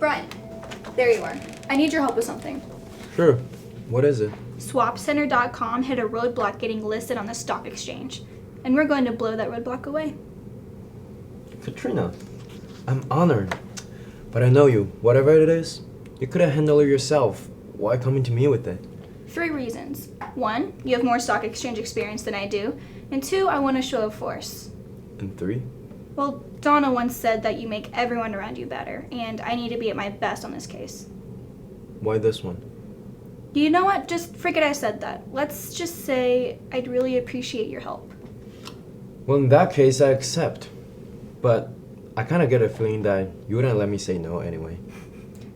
Brian, there you are. I need your help with something. Sure. What is it? SwapCenter.com hit a roadblock getting listed on the stock exchange, and we're going to blow that roadblock away. Katrina, I'm honored. But I know you. Whatever it is, you could have handled it yourself. Why coming to me with it? 3 reasons. 1, you have more stock exchange experience than I do. And 2, I want to show of force. And 3? Well, Donna once said that you make everyone around you better, and I need to be at my best on this case. Why this one? You know what? Just forget I said that. Let's just say I'd really appreciate your help. Well, in that case, I accept. But I kind of get a feeling that you wouldn't let me say no anyway.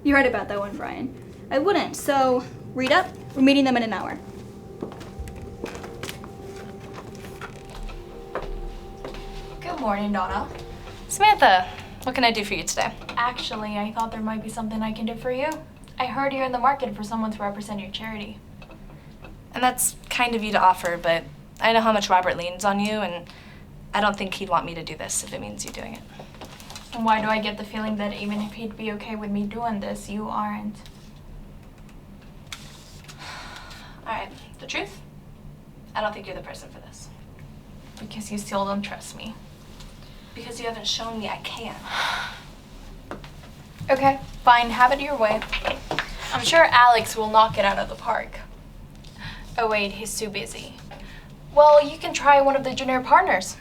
You're right about that one, Brian. I wouldn't, so read up. We're meeting them in an hour. Good morning, Donna. Samantha, what can I do for you today? Actually, I thought there might be something I can do for you. I heard you're in the market for someone to represent your charity. And that's kind of you to offer, but I know how much Robert leans on you, and I don't think he'd want me to do this if it means you doing it. And why do I get the feeling that even if he'd be okay with me doing this, you aren't? Alright, the truth? I don't think you're the person for this. Because you still don't trust me. Because you haven't shown me I can. Okay, fine, have it your way. I'm sure Alex will knock it out of the park. Oh wait, he's too busy. Well, you can try one of the junior partners.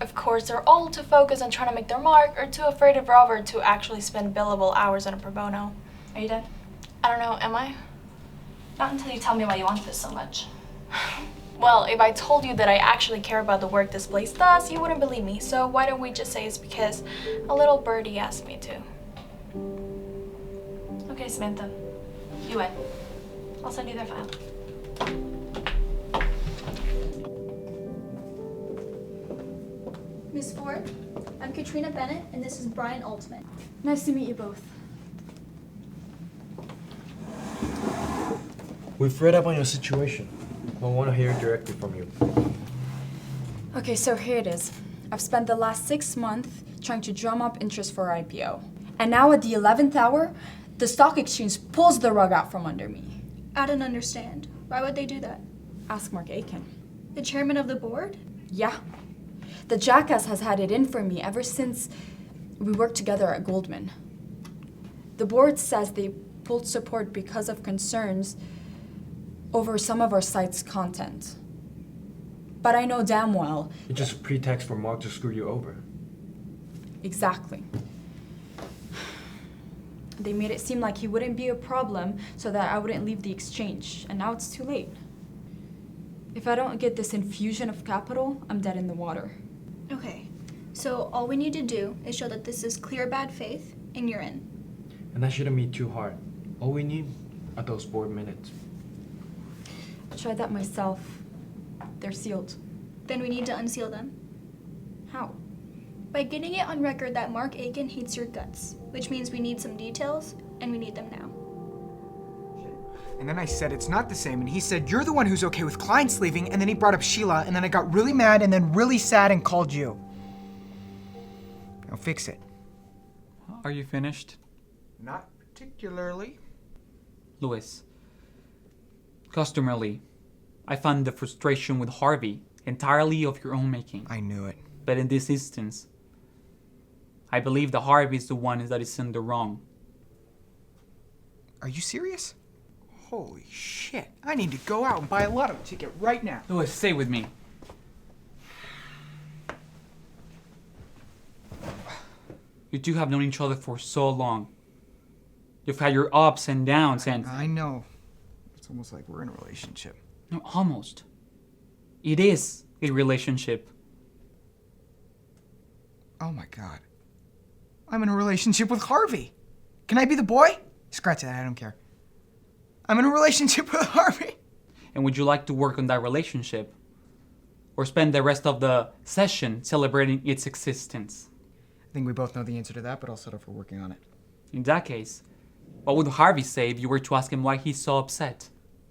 Of course, they're all too focused on trying to make their mark or too afraid of Robert to actually spend billable hours on a pro bono. Are you done? I don't know, am I? Not until you tell me why you want this so much. Well, if I told you that I actually care about the work this place does, you wouldn't believe me. So why don't we just say it's because a little birdie asked me to. Okay, Samantha. You win. I'll send you their file. Miss Ford, I'm Katrina Bennett, and this is Brian Altman. Nice to meet you both. We've read up on your situation. I want to hear directly from you. Okay, so here it is. I've spent the last 6 months trying to drum up interest for our IPO. And now at the 11th hour, the stock exchange pulls the rug out from under me. I don't understand. Why would they do that? Ask Mark Aiken. The chairman of the board? Yeah. The jackass has had it in for me ever since we worked together at Goldman. The board says they pulled support because of concerns over some of our site's content. But I know damn well... It's just a pretext for Mark to screw you over. Exactly. They made it seem like he wouldn't be a problem so that I wouldn't leave the exchange, and now it's too late. If I don't get this infusion of capital, I'm dead in the water. Okay, so all we need to do is show that this is clear bad faith, and you're in. And that shouldn't be too hard. All we need are those board minutes. I tried that myself. They're sealed. Then we need to unseal them. How? By getting it on record that Mark Aiken hates your guts, which means we need some details, and we need them now. And then I said it's not the same, and he said you're the one who's okay with clients leaving, and then he brought up Sheila, and then I got really mad and then really sad and called you. Now fix it. Are you finished? Not particularly. Louis, customarily, I found the frustration with Harvey entirely of your own making. I knew it. But in this instance, I believe that Harvey is the one that is in the wrong. Are you serious? Holy shit. I need to go out and buy a lotto ticket right now. Louis, stay with me. You two have known each other for so long. You've had your ups and downs and... I know. It's almost like we're in a relationship. No, almost. It is a relationship. Oh my god. I'm in a relationship with Harvey. Can I be the boy? Scratch that, I don't care. I'm in a relationship with Harvey. And would you like to work on that relationship? Or spend the rest of the session celebrating its existence? I think we both know the answer to that, but I'll settle for working on it. In that case, what would Harvey say if you were to ask him why he's so upset?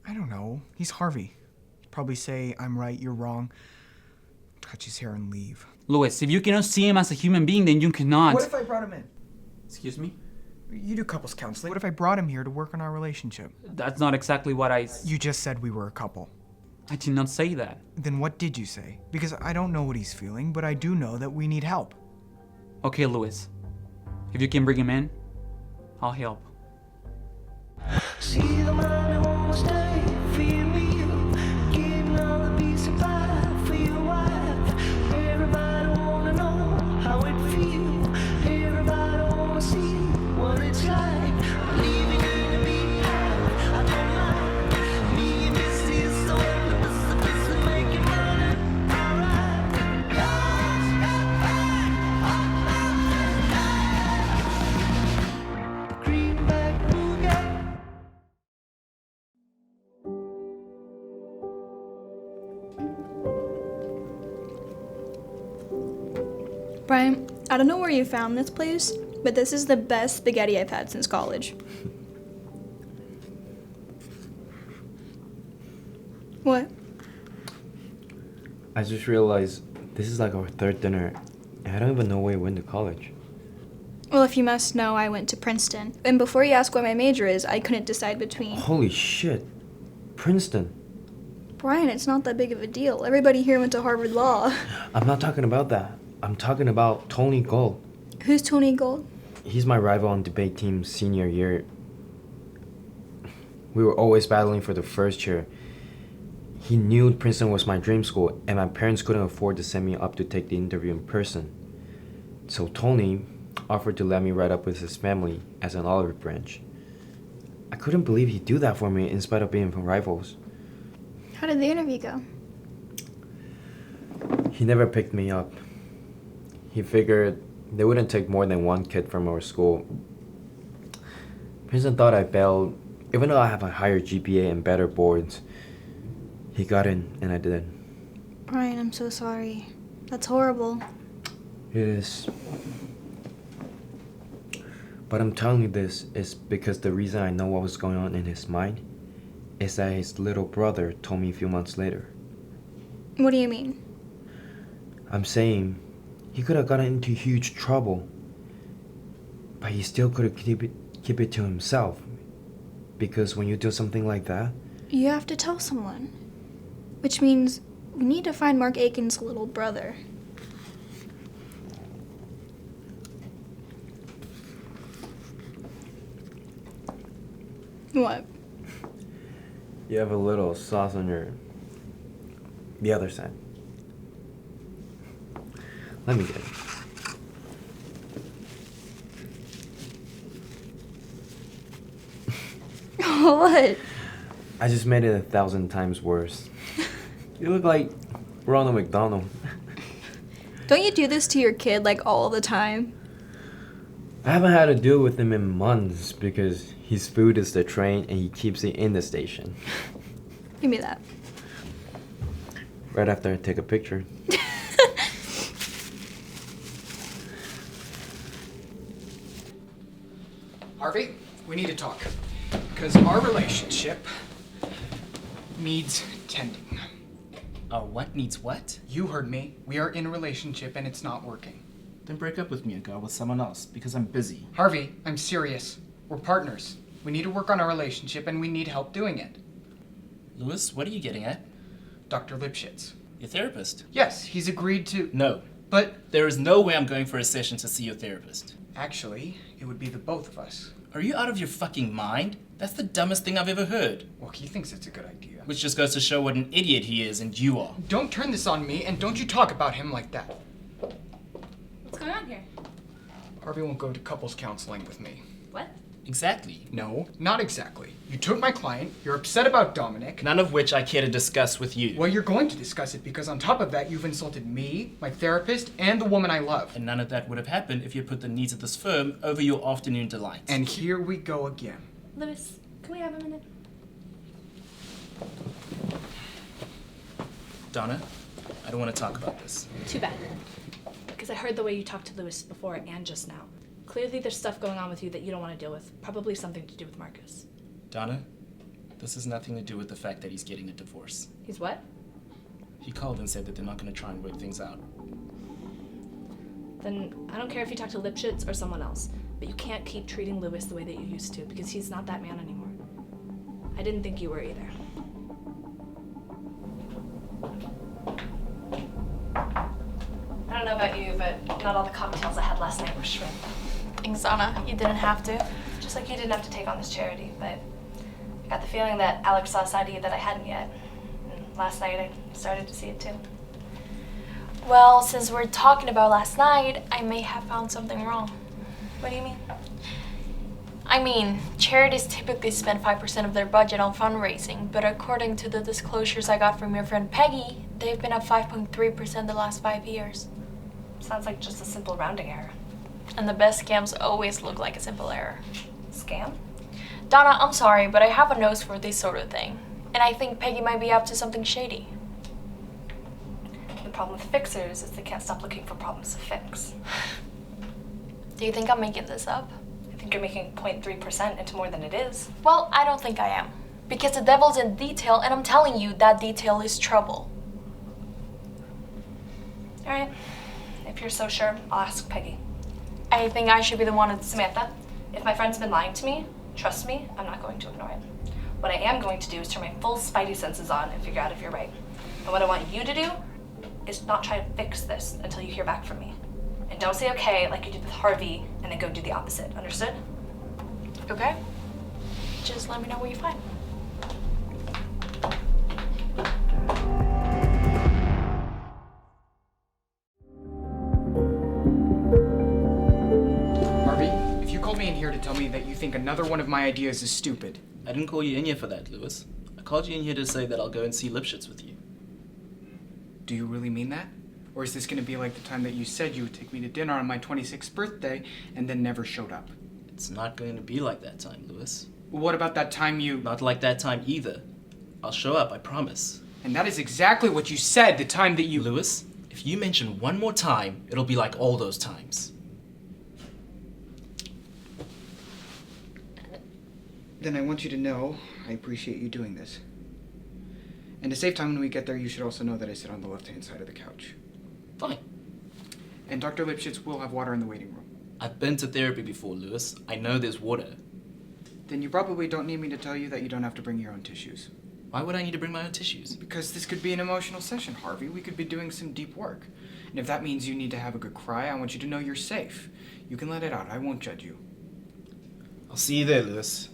I don't know. He's Harvey. He'd probably say, I'm right, you're wrong. Touch his hair and leave. Louis, if you cannot see him as a human being, then you cannot... What if I brought him in? Excuse me? You do couples counseling. What if I brought him here to work on our relationship? That's not exactly what You just said we were a couple. I did not say that. Then what did you say? Because I don't know what he's feeling, but I do know that we need help. Okay, Louis. If you can bring him in, I'll help. See the man who won't stay for you, giving all the piece of pie for your wife. Everybody wanna know how it feels. Everybody wanna see what it's like. Leaving you to be happy, I don't mind. Me and this is the one that was supposed to make you money. Alright. Greenback Boogie. Brian, I don't know where you found this place, but this is the best spaghetti I've had since college. What? I just realized this is like our third dinner, and I don't even know where we went to college. Well, if you must know, I went to Princeton. And before you ask what my major is, I couldn't decide between... Holy shit. Princeton. Brian, it's not that big of a deal. Everybody here went to Harvard Law. I'm not talking about that. I'm talking about Tony Gold. Who's Tony Gold? He's my rival on debate team senior year. We were always battling for the first chair. He knew Princeton was my dream school, and my parents couldn't afford to send me up to take the interview in person. So Tony offered to let me ride up with his family as an olive branch. I couldn't believe he'd do that for me in spite of being from rivals. How did the interview go? He never picked me up. He figured they wouldn't take more than one kid from our school. Princeton thought I failed, even though I have a higher GPA and better boards. He got in, and I didn't. Brian, I'm so sorry. That's horrible. It is. But I'm telling you this is because the reason I know what was going on in his mind is that his little brother told me a few months later. What do you mean? I'm saying he could have gotten into huge trouble, but he still could have keep it to himself. Because when you do something like that, You have to tell someone. Which means we need to find Mark Aiken's little brother. What? you have a little sauce on the other side. Let me get it. What? I just made it 1,000 times worse. You look like Ronald McDonald. Don't you do this to your kid like all the time? I haven't had to deal with him in months because his food is the train and he keeps it in the station. Give me that. Right after I take a picture. Harvey, we need to talk. Because our relationship needs tending. What needs what? You heard me. We are in a relationship and it's not working. Then break up with me and go out with someone else, because I'm busy. Harvey, I'm serious. We're partners. We need to work on our relationship and we need help doing it. Louis, what are you getting at? Dr. Lipschitz. Your therapist? Yes, he's agreed to... No. But There is no way I'm going for a session to see your therapist. actually, it would be the both of us. Are you out of your fucking mind? That's the dumbest thing I've ever heard. Well, he thinks it's a good idea. Which just goes to show what an idiot he is and you are. Don't turn this on me and don't you talk about him like that. What's going on here? Harvey won't go to couples counseling with me. What? Exactly. No, not exactly. You took my client, you're upset about Dominic. None of which I care to discuss with you. Well, you're going to discuss it because on top of that, you've insulted me, my therapist, and the woman I love. And none of that would have happened if you put the needs of this firm over your afternoon delights. And here we go again. Louis, can we have a minute? Donna, I don't want to talk about this. Too bad. Because I heard the way you talked to Louis before and just now. Clearly there's stuff going on with you that you don't want to deal with. Probably something to do with Marcus. Donna, this has nothing to do with the fact that he's getting a divorce. He's what? He called and said that they're not going to try and work things out. then I don't care if you talk to Lipschitz or someone else, but you can't keep treating Lewis the way that you used to, because he's not that man anymore. I didn't think you were either. I don't know about you, but not all the cocktails I had last night were shrimp. Thanks, Anna. You didn't have to. Just like you didn't have to take on this charity, but I got the feeling that Alex saw a side of you that I hadn't yet. And last night I started to see it too. Well, since we're talking about last night, I may have found something wrong. What do you mean? I mean, charities typically spend 5% of their budget on fundraising, but according to the disclosures I got from your friend Peggy, they've been at 5.3% the last 5 years. Sounds like just a simple rounding error. And the best scams always look like a simple error. Scam? Donna, I'm sorry, but I have a nose for this sort of thing. And I think Peggy might be up to something shady. The problem with fixers is they can't stop looking for problems to fix. Do you think I'm making this up? I think you're making 0.3% into more than it is. Well, I don't think I am. Because the devil's in detail, and I'm telling you, that detail is trouble. Alright, if you're so sure, I'll ask Peggy. I think I should be the one to... Samantha, if my friend's been lying to me, trust me, I'm not going to ignore it. What I am going to do is turn my full spidey senses on and figure out if you're right. And what I want you to do is not try to fix this until you hear back from me. And don't say okay like you did with Harvey and then go do the opposite. Understood? Okay. Just let me know what you find. Harvey, if you called me in here to tell me that you think another one of my ideas is stupid. I didn't call you in here for that, Lewis. I called you in here to say that I'll go and see Lipschitz with you. Do you really mean that? Or is this going to be like the time that you said you would take me to dinner on my 26th birthday and then never showed up? It's not going to be like that time, Lewis. Well, what about that time you... Not like that time either. I'll show up, I promise. And that is exactly what you said the time that you... Lewis, if you mention one more time, it'll be like all those times. Then I want you to know I appreciate you doing this. And to save time when we get there, you should also know that I sit on the left-hand side of the couch. Fine. And Dr. Lipschitz will have water in the waiting room. I've been to therapy before, Lewis. I know there's water. Then you probably don't need me to tell you that you don't have to bring your own tissues. Why would I need to bring my own tissues? Because this could be an emotional session, Harvey. We could be doing some deep work. And if that means you need to have a good cry, I want you to know you're safe. You can let it out. I won't judge you. I'll see you there, Lewis.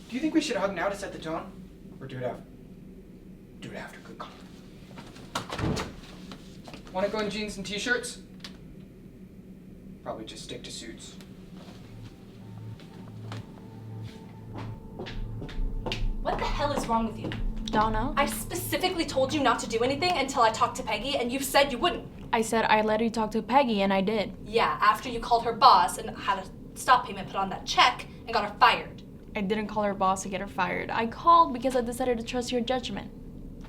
Do you think we should hug now to set the tone? Or do it after? Do it after. Good call. Want to go in jeans and t-shirts? Probably just stick to suits. What the hell is wrong with you? Donna? I specifically told you not to do anything until I talked to Peggy, and you said you wouldn't. I said I'd let you talk to Peggy, and I did. Yeah, after you called her boss and had a stop payment put on that check and got her fired. I didn't call her boss to get her fired. I called because I decided to trust your judgment.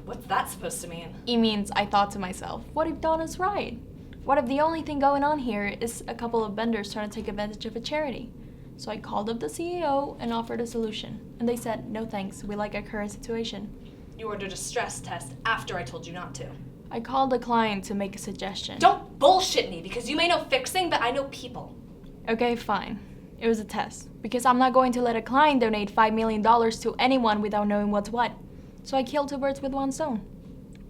What's that supposed to mean? It means I thought to myself, what if Donna's right? What if the only thing going on here is a couple of vendors trying to take advantage of a charity? So I called up the CEO and offered a solution. And they said, no thanks, we like our current situation. You ordered a stress test after I told you not to. I called the client to make a suggestion. Don't bullshit me, because you may know fixing, but I know people. Okay, fine. It was a test. Because I'm not going to let a client donate $5 million to anyone without knowing what's what. So I killed two birds with one stone.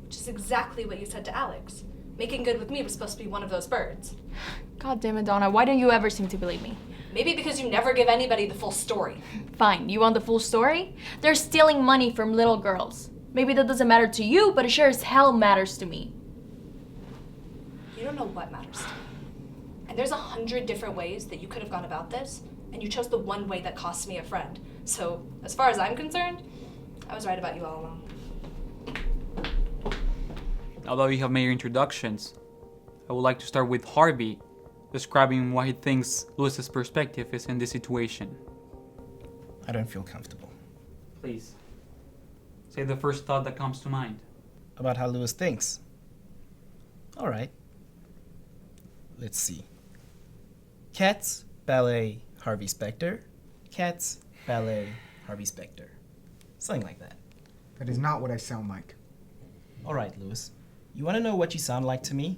Which is exactly what you said to Alex. Making good with me was supposed to be one of those birds. God damn it, Donna, why don't you ever seem to believe me? Maybe because you never give anybody the full story. Fine, you want the full story? They're stealing money from little girls. Maybe that doesn't matter to you, but it sure as hell matters to me. You don't know what matters to me. And there's 100 different ways that you could have gone about this, and you chose the one way that cost me a friend. So, as far as I'm concerned, I was right about you all along. Although you have made your introductions, I would like to start with Harvey, describing what he thinks Lewis's perspective is in this situation. I don't feel comfortable. Please, say the first thought that comes to mind. About how Lewis thinks. All right. Let's see. Cats, ballet, Harvey Specter. Cats, ballet, Harvey Specter. Something like that. That is not what I sound like. All right, Lewis. You want to know what you sound like to me?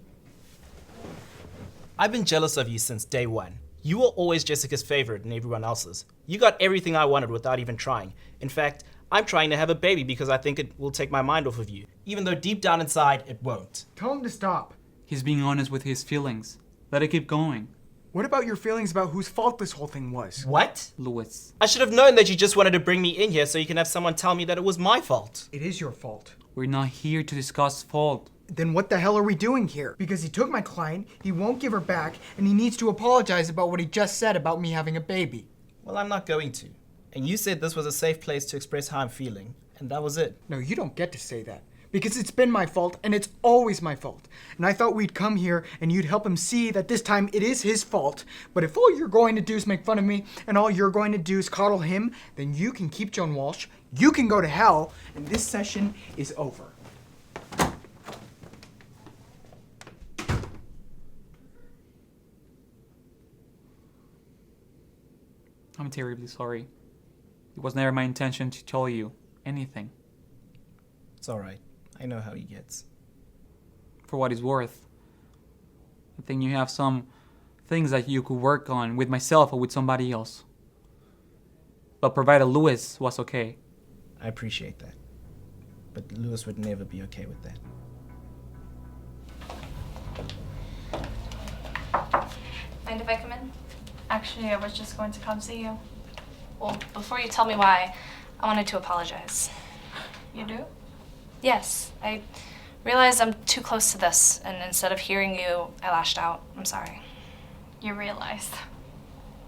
I've been jealous of you since day one. You were always Jessica's favorite and everyone else's. You got everything I wanted without even trying. In fact, I'm trying to have a baby because I think it will take my mind off of you, even though deep down inside, it won't. Tell him to stop. He's being honest with his feelings. Let it keep going. What about your feelings about whose fault this whole thing was? What? Louis, I should have known that you just wanted to bring me in here so you can have someone tell me that it was my fault. It is your fault. we're not here to discuss fault. Then what the hell are we doing here? Because he took my client, he won't give her back, and he needs to apologize about what he just said about me having a baby. Well, I'm not going to. And you said this was a safe place to express how I'm feeling, and that was it. No, you don't get to say that. Because it's been my fault, and it's always my fault. And I thought we'd come here, and you'd help him see that this time it is his fault. But if all you're going to do is make fun of me, and all you're going to do is coddle him, then you can keep Joan Walsh, you can go to hell, and this session is over. I'm terribly sorry. It was never my intention to tell you anything. It's alright. I know how he gets. For what it's worth, I think you have some things that you could work on with myself or with somebody else. But provided Louis was okay. I appreciate that. But Louis would never be okay with that. Mind if I come in? Actually, I was just going to come see you. Well, before you tell me why, I wanted to apologize. You do? Yes, I realized I'm too close to this, and instead of hearing you, I lashed out. I'm sorry. You realized.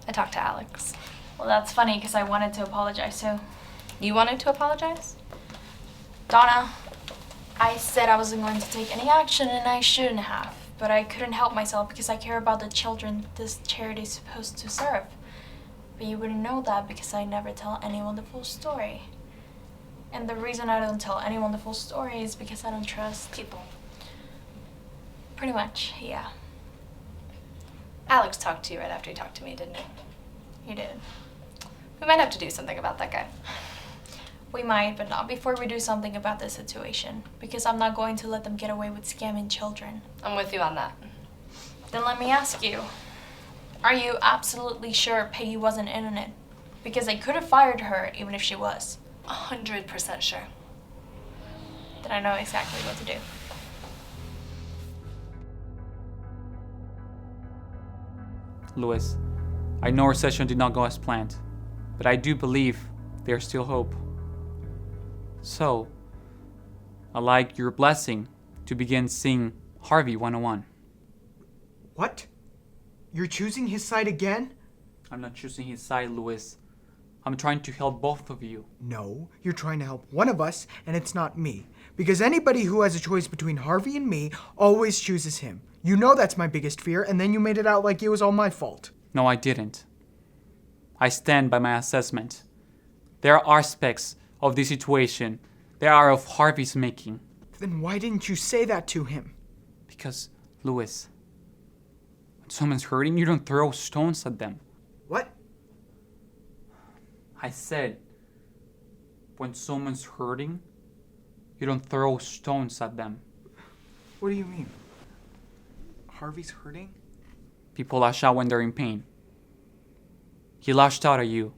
I talked to Alex. Well, that's funny because I wanted to apologize too. You wanted to apologize? Donna, I said I wasn't going to take any action and I shouldn't have. But I couldn't help myself because I care about the children this charity is supposed to serve. But you wouldn't know that because I never tell anyone the full story. And the reason I don't tell anyone the full story is because I don't trust people. Pretty much, yeah. Alex talked to you right after he talked to me, didn't he? You did. We might have to do something about that guy. We might, but not before we do something about this situation. Because I'm not going to let them get away with scamming children. I'm with you on that. Then let me ask you. Are you absolutely sure Peggy wasn't in on it? Because they could have fired her even if she was. 100% sure. Then I know exactly what to do. Louis, I know our session did not go as planned, but I do believe there's still hope. So, I'd like your blessing to begin seeing Harvey 101. What? You're choosing his side again? I'm not choosing his side, Louis. I'm trying to help both of you. No, you're trying to help one of us, and it's not me. Because anybody who has a choice between Harvey and me always chooses him. You know that's my biggest fear, and then you made it out like it was all my fault. No, I didn't. I stand by my assessment. There are aspects of this situation that are of Harvey's making. Then why didn't you say that to him? Because, Louis, when someone's hurting, you don't throw stones at them. What? I said, when someone's hurting, you don't throw stones at them. What do you mean? Harvey's hurting? People lash out when they're in pain. He lashed out at you.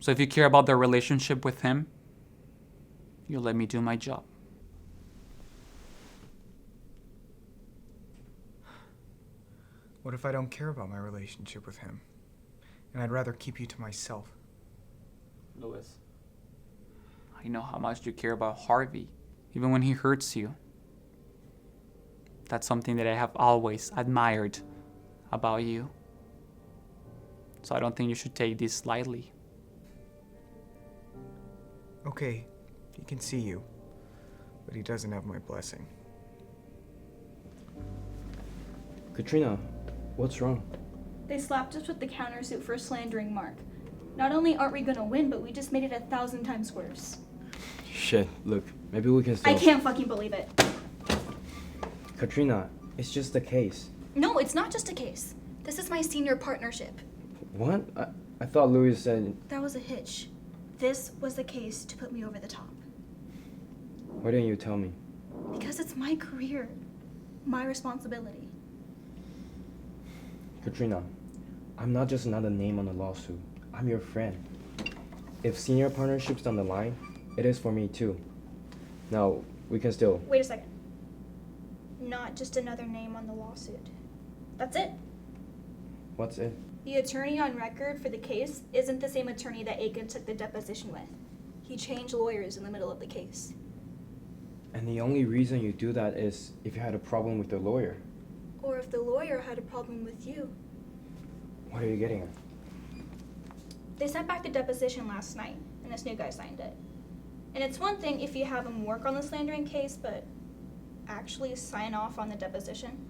So if you care about their relationship with him, you let me do my job. What if I don't care about my relationship with him? And I'd rather keep you to myself. Louis, I know how much you care about Harvey, even when he hurts you. That's something that I have always admired about you. So I don't think you should take this lightly. Okay, he can see you, but he doesn't have my blessing. Katrina, what's wrong? They slapped us with the countersuit for slandering Mark. Not only aren't we gonna win, but we just made it 1,000 times worse. Shit, look, maybe we can still... I can't fucking believe it. Katrina, it's just a case. No, it's not just a case. This is my senior partnership. What? I thought Louis said... That was a hitch. This was the case to put me over the top. Why didn't you tell me? Because it's my career, my responsibility. Katrina, I'm not just another name on the lawsuit. I'm your friend. If senior partnership's on the line, it is for me too. Now, we can still... Wait a second. Not just another name on the lawsuit. That's it. What's it? The attorney on record for the case isn't the same attorney that Aiken took the deposition with. He changed lawyers in the middle of the case. And the only reason you do that is if you had a problem with the lawyer. Or if the lawyer had a problem with you. What are you getting at? They sent back the deposition last night, and this new guy signed it. And it's one thing if you have him work on the slandering case, but actually sign off on the deposition?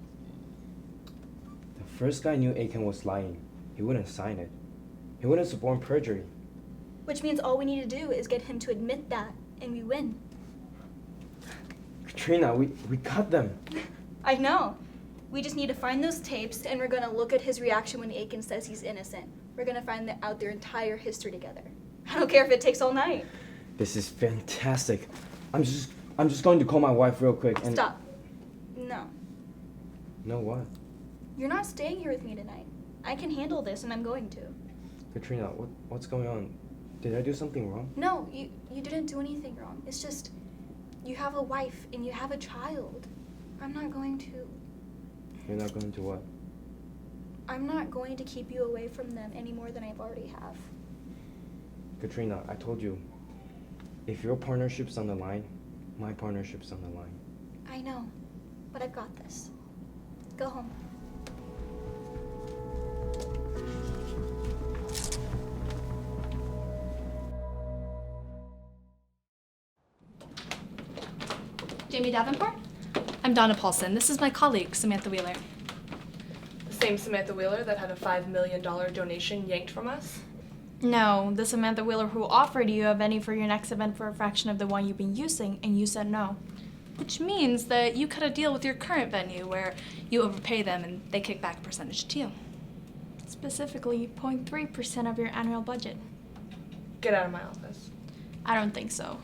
The first guy knew Aiken was lying. He wouldn't sign it. He wouldn't support perjury. Which means all we need to do is get him to admit that, and we win. Katrina, we cut them. I know. We just need to find those tapes, and we're gonna look at his reaction when Aiken says he's innocent. We're gonna find out their entire history together. I don't care if it takes all night. This is fantastic. I'm just going to call my wife real quick and... Stop. No. No what? You're not staying here with me tonight. I can handle this, and I'm going to. Katrina, what's going on? Did I do something wrong? No, you didn't do anything wrong. It's just, you have a wife and you have a child. I'm not going to... You're not going to what? I'm not going to keep you away from them any more than I've already have. Katrina, I told you, if your partnership's on the line, my partnership's on the line. I know, but I've got this. Go home. Jamie Davenport? I'm Donna Paulson. This is my colleague, Samantha Wheeler. The same Samantha Wheeler that had a $5 million donation yanked from us? No, the Samantha Wheeler who offered you a venue for your next event for a fraction of the one you've been using, and you said no. Which means that you cut a deal with your current venue where you overpay them and they kick back a percentage to you. Specifically, 0.3% of your annual budget. Get out of my office. I don't think so.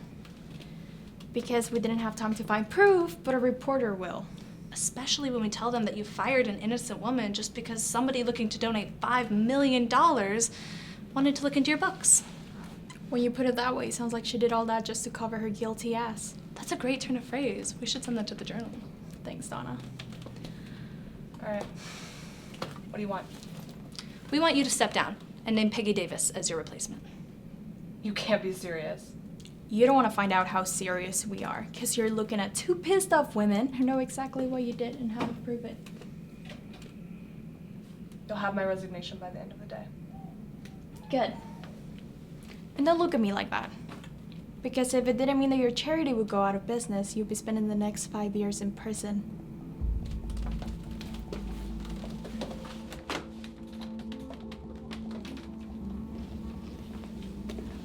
Because we didn't have time to find proof, but a reporter will. Especially when we tell them that you fired an innocent woman just because somebody looking to donate $5 million wanted to look into your books. When you put it that way, it sounds like she did all that just to cover her guilty ass. That's a great turn of phrase. We should send that to the Journal. Thanks, Donna. All right. What do you want? We want you to step down and name Peggy Davis as your replacement. You can't be serious. You don't want to find out how serious we are, because you're looking at two pissed off women who know exactly what you did and how to prove it. You'll have my resignation by the end of the day. Good. And don't look at me like that. Because if it didn't mean that your charity would go out of business, you'd be spending the next 5 years in prison.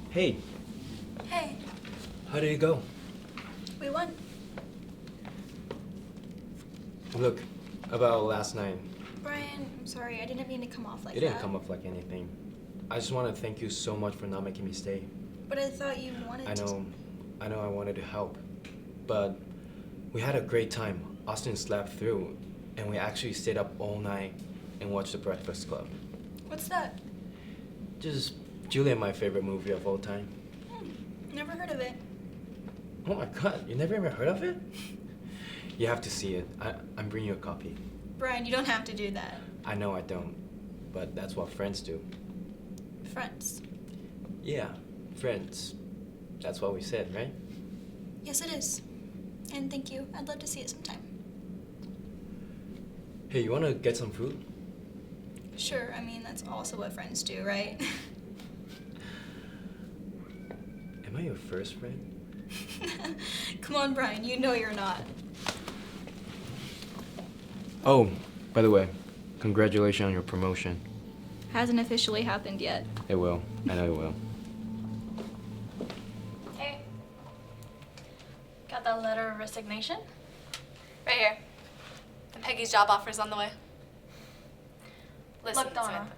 Hey, Hey, how did it go? we won. Look, about last night. Brian, I'm sorry. I didn't mean to come off like It that. didn't come off like anything. I just want to thank you so much for not making me stay. But I thought you wanted I to. know I wanted to help. But we had a great time. Austin slept through, and we actually stayed up all night and watched The Breakfast Club. What's that? Just Juliet, my favorite movie of all time. Never heard of it. Oh my god, you never even heard of it? You have to see it. I'm bringing you a copy. Brian, you don't have to do that. I know I don't, but that's what friends do. Friends. Yeah, friends. That's what we said, right? Yes, it is. And thank you. I'd love to see it sometime. Hey, you wanna get some food? Sure, I mean, that's also what friends do, right? Am I your first friend? Come on, Brian, you know you're not. Oh, by the way, congratulations on your promotion. Hasn't officially happened yet. It will. I know it will. Hey. Got that letter of resignation? Right here. And Peggy's job offer's on the way. Listen, Look, Donna. Samantha,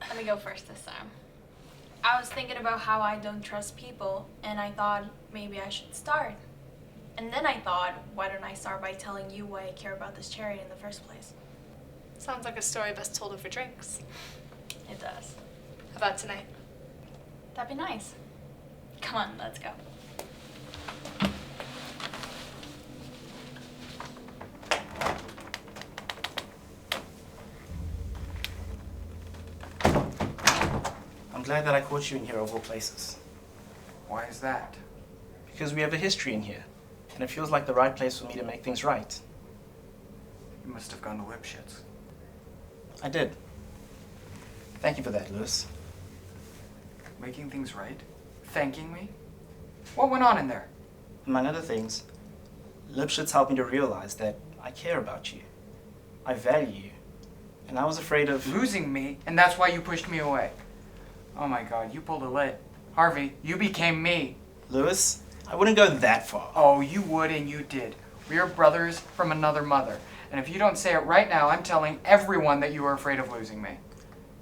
let me go first this time. I was thinking about how I don't trust people, and I thought maybe I should start. And then I thought, why don't I start by telling you why I care about this charity in the first place? Sounds like a story best told over drinks. It does. How about tonight? That'd be nice. Come on, let's go. I'm glad that I caught you in here of all places. Why is that? Because we have a history in here, and it feels like the right place for me to make things right. You must have gone to Lipschitz. I did. Thank you for that, Lewis. Making things right? Thanking me? What went on in there? Among other things, Lipschitz helped me to realize that I care about you. I value you. And I was afraid of Losing me, and that's why you pushed me away. Oh my god, you pulled a lit. Harvey, you became me. Lewis, I wouldn't go that far. Oh, you would and you did. We are brothers from another mother. And if you don't say it right now, I'm telling everyone that you are afraid of losing me.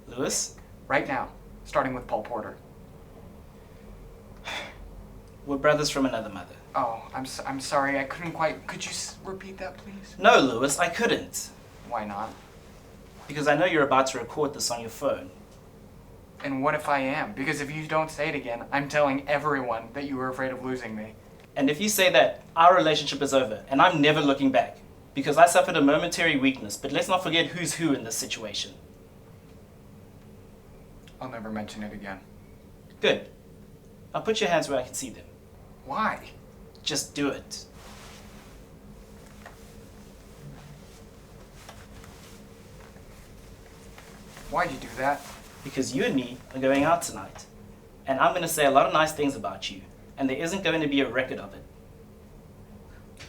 Lewis, Right now, starting with Paul Porter. we're brothers from another mother. Oh, I'm sorry, I couldn't quite. Could you repeat that, please? No, Lewis, I couldn't. Why not? Because I know you're about to record this on your phone. And what if I am? Because if you don't say it again, I'm telling everyone that you were afraid of losing me. And if you say that, our relationship is over, and I'm never looking back. Because I suffered a momentary weakness, but let's not forget who's who in this situation. I'll never mention it again. Good. Now put your hands where I can see them. Why? Just do it. Why'd you do that? Because you and me are going out tonight. And I'm going to say a lot of nice things about you. And there isn't going to be a record of it.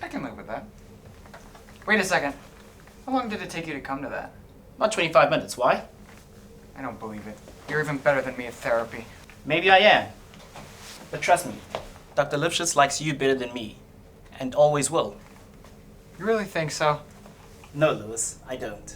I can live with that. Wait a second. How long did it take you to come to that? About 25 minutes. Why? I don't believe it. You're even better than me at therapy. Maybe I am. But trust me, Dr. Lipschitz likes you better than me. And always will. You really think so? No, Lewis, I don't.